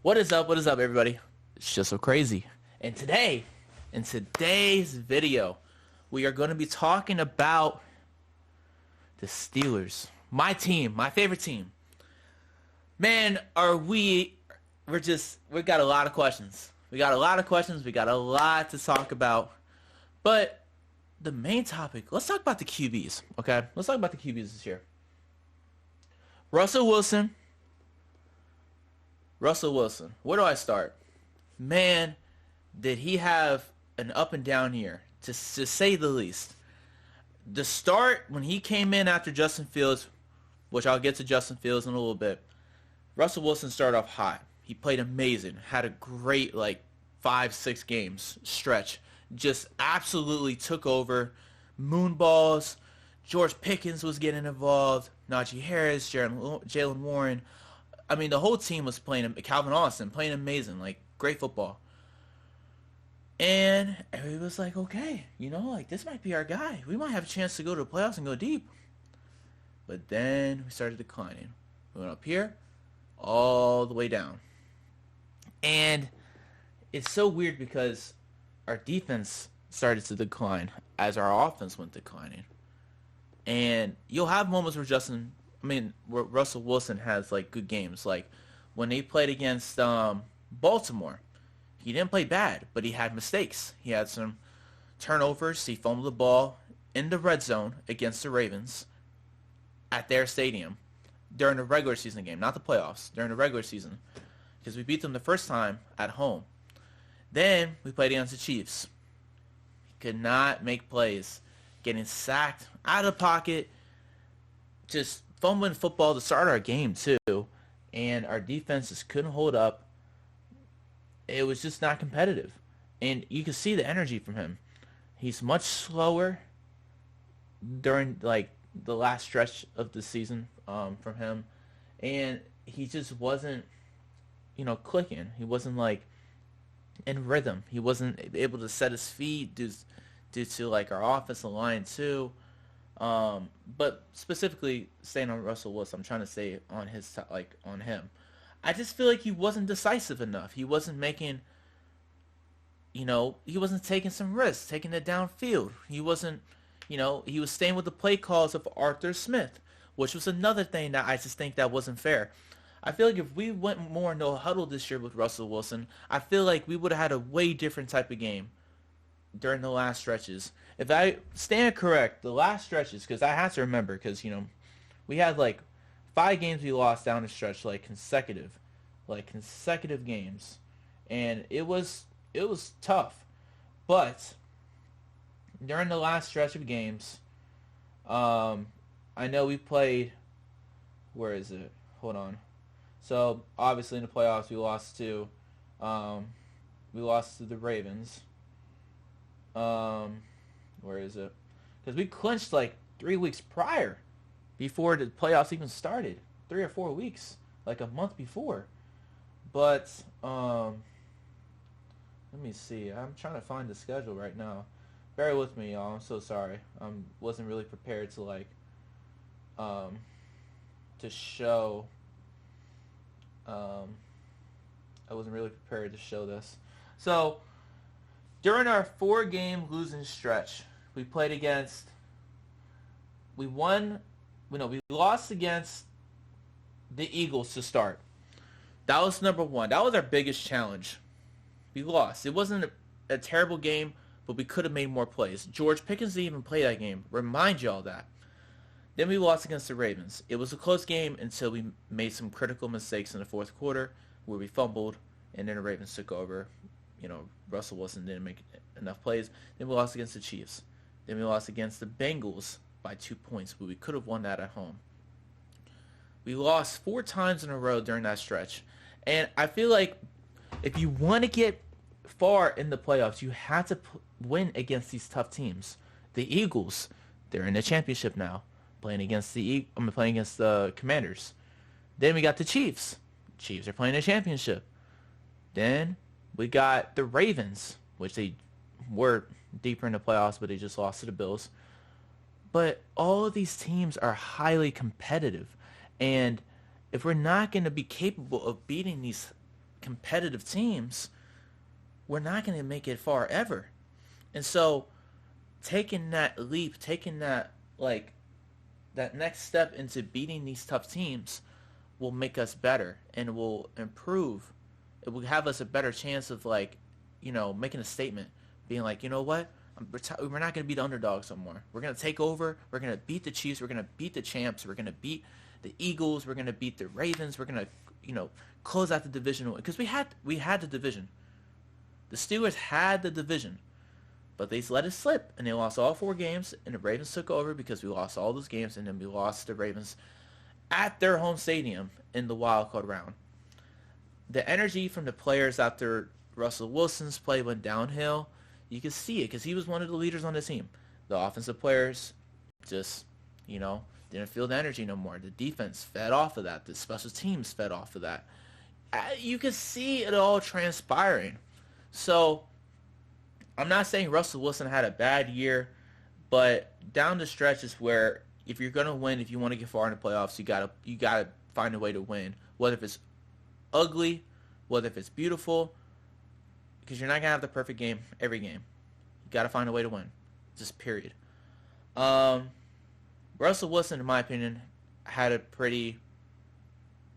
What is up? What is up, everybody? It's just so crazy. And today, in today's video, we are going to be talking about the Steelers. My team, my favorite team. Man, we got a lot of questions. We got a lot of questions. We got a lot to talk about. But the main topic, let's talk about the QBs, okay? Let's talk about the QBs this year. Russell Wilson. Where do I start? Man, did he have an up and down year, to say the least. The start, when he came in after Justin Fields, which I'll get to Justin Fields in a little bit, Russell Wilson started off hot. He played amazing. Had a great, 5-6 games stretch. Just absolutely took over. Moonballs. George Pickens was getting involved. Najee Harris, Jalen Warren. I mean, the whole team was playing. Calvin Austin playing amazing, great football. And everybody was like, okay, this might be our guy. We might have a chance to go to the playoffs and go deep. But then we started declining. We went up here, all the way down. And it's so weird because our defense started to decline as our offense went declining. And you'll have moments where Russell Wilson has good games. Like when they played against Baltimore, he didn't play bad, but he had mistakes. He had some turnovers. He fumbled the ball in the red zone against the Ravens at their stadium during the regular season game, not the playoffs, during the regular season, because we beat them the first time at home. Then we played against the Chiefs. He could not make plays, getting sacked out of the pocket, just fumbling football to start our game too, and our defense just couldn't hold up. It was just not competitive, and you can see the energy from him. He's much slower during the last stretch of the season from him, and he just wasn't clicking. He wasn't in rhythm. He wasn't able to set his feet due to our offensive line too. But specifically staying on Russell Wilson, I'm trying to say on on him. I just feel like he wasn't decisive enough. He wasn't making, he wasn't taking some risks, taking it downfield. He wasn't, he was staying with the play calls of Arthur Smith, which was another thing that I just think that wasn't fair. I feel like if we went more no huddle this year with Russell Wilson, I feel like we would have had a way different type of game during the last stretches. If I stand correct, the last stretches, because I have to remember, because, we had 5 games we lost down the stretch, consecutive games. And it was tough. But during the last stretch of games, I know we played, where is it? Hold on. So, obviously in the playoffs we lost to the Ravens. Where is it? Because we clinched 3 weeks prior, before the playoffs even started. 3 or 4 weeks, a month before. But let me see. I'm trying to find the schedule right now. Bear with me, y'all. I'm so sorry. Wasn't really prepared to to show. I wasn't really prepared to show this. So during our 4-game losing stretch, we played against. We lost against the Eagles to start. That was number 1. That was our biggest challenge. We lost. It wasn't a terrible game, but we could have made more plays. George Pickens didn't even play that game. Remind y'all that. Then we lost against the Ravens. It was a close game until we made some critical mistakes in the fourth quarter where we fumbled, and then the Ravens took over. Russell Wilson didn't make enough plays. Then we lost against the Chiefs. Then we lost against the Bengals by 2 points, but we could have won that at home. We lost 4 times in a row during that stretch. And I feel like if you want to get far in the playoffs, you have to win against these tough teams. The Eagles, they're in the championship now, playing against the Commanders. Then we got the Chiefs. Chiefs are playing the championship. Then we got the Ravens, which they were deeper in the playoffs, but they just lost to the Bills. But all of these teams are highly competitive. And if we're not going to be capable of beating these competitive teams, we're not going to make it far ever. And so taking that leap, taking that that next step into beating these tough teams will make us better and will improve. It will have us a better chance of making a statement, being like, you know what? We're not going to be the underdogs no more. We're going to take over. We're going to beat the Chiefs. We're going to beat the champs. We're going to beat the Eagles. We're going to beat the Ravens. We're going to, close out the division, because we had the division. The Steelers had the division, but they let it slip, and they lost all 4 games, and the Ravens took over because we lost all those games, and then we lost the Ravens at their home stadium in the wild card round. The energy from the players after Russell Wilson's play went downhill. You could see it because he was one of the leaders on the team. The offensive players just, didn't feel the energy no more. The defense fed off of that. The special teams fed off of that. You could see it all transpiring. So I'm not saying Russell Wilson had a bad year, but down the stretch is where if you're gonna win, if you want to get far in the playoffs, you gotta find a way to win. Whether if it's ugly, whether if it's beautiful, because you're not gonna have the perfect game every game. You gotta find a way to win. Just period. Russell Wilson, in my opinion, had a pretty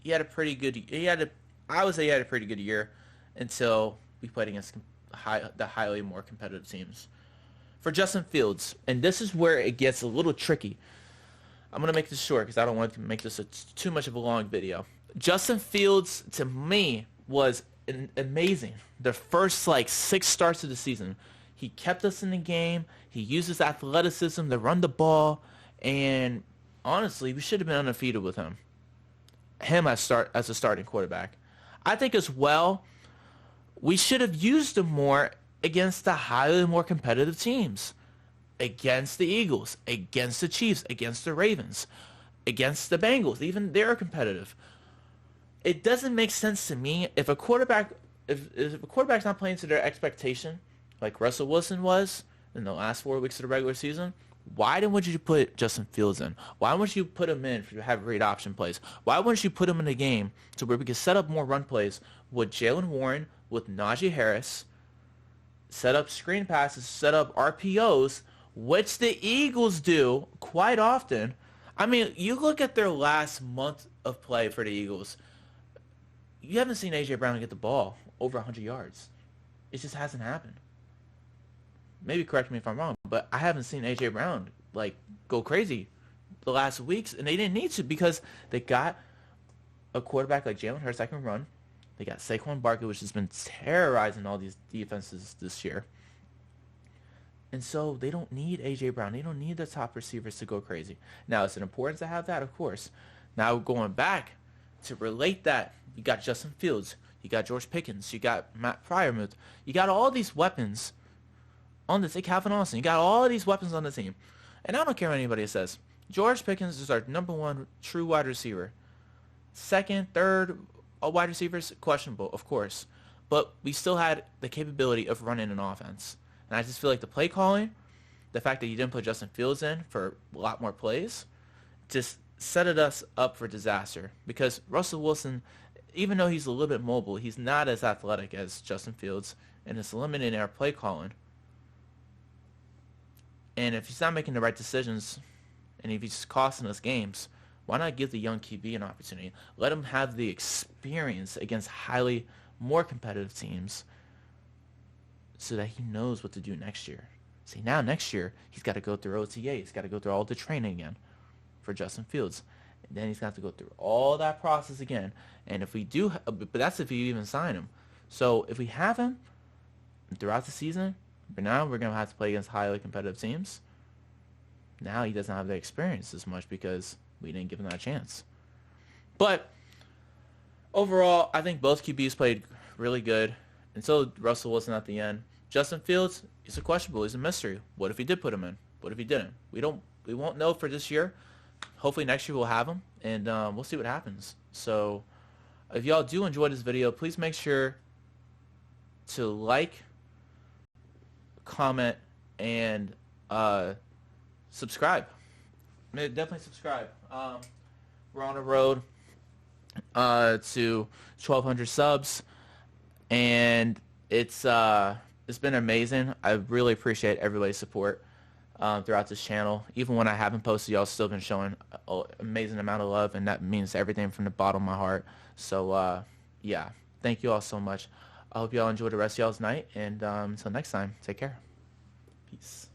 good year until we played against the highly more competitive teams. For Justin Fields, and this is where it gets a little tricky. I'm going to make this short because I don't want to make this too much of a long video. Justin Fields, to me, was amazing. The first 6 starts of the season, he kept us in the game. He used his athleticism to run the ball, and honestly, we should have been undefeated with him. As a starting quarterback. I think as well, we should have used him more against the highly more competitive teams. Against the Eagles, against the Chiefs, against the Ravens, against the Bengals. Even they're competitive. It doesn't make sense to me if a quarterback's not playing to their expectation, like Russell Wilson was in the last 4 weeks of the regular season. Why wouldn't you put Justin Fields in? Why wouldn't you put him in to have great option plays? Why wouldn't you put him in the game to where we could set up more run plays with Jaylen Warren, with Najee Harris, set up screen passes, set up RPOs, which the Eagles do quite often. I mean, you look at their last month of play for the Eagles, you haven't seen A.J. Brown get the ball over 100 yards. It just hasn't happened. Maybe correct me if I'm wrong, but I haven't seen A.J. Brown go crazy the last weeks, and they didn't need to because they got a quarterback like Jalen Hurts that can run. They got Saquon Barkley, which has been terrorizing all these defenses this year. And so they don't need A.J. Brown. They don't need the top receivers to go crazy. Now, is it important to have that? Of course. Now, going back to relate that, you got Justin Fields. You got George Pickens. You got Matt Freiermuth. You got all these weapons on the team. Calvin Austin. You got all these weapons on the team. And I don't care what anybody says. George Pickens is our number 1 true wide receiver. Second, third wide receivers, questionable, of course. But we still had the capability of running an offense. And I just feel like the play calling, the fact that you didn't put Justin Fields in for a lot more plays, just set us up for disaster. Because Russell Wilson, even though he's a little bit mobile, he's not as athletic as Justin Fields, and it's eliminating our play calling. And if he's not making the right decisions, and if he's costing us games, why not give the young QB an opportunity? Let him have the experience against highly more competitive teams so that he knows what to do next year. See, now next year, he's got to go through OTA. He's got to go through all the training again for Justin Fields. And then he's got to go through all that process again. And if we do, but that's if you even sign him. So if we have him throughout the season, but now we're going to have to play against highly competitive teams. Now he doesn't have the experience as much because we didn't give him that chance. But overall, I think both QBs played really good. And so Russell Wilson at the end. Justin Fields, he's a questionable. He's a mystery. What if he did put him in? What if he didn't? We won't know for this year. Hopefully next year we'll have him, and we'll see what happens. So if y'all do enjoy this video, please make sure to like, comment, and subscribe. Definitely subscribe. We're on the road to 1,200 subs. and it's been amazing. I really appreciate everybody's support throughout this channel. Even when I haven't posted, y'all still been showing an amazing amount of love, and that means everything from the bottom of my heart. So yeah, thank you all so much. I hope y'all enjoy the rest of y'all's night, and until next time, take care. Peace.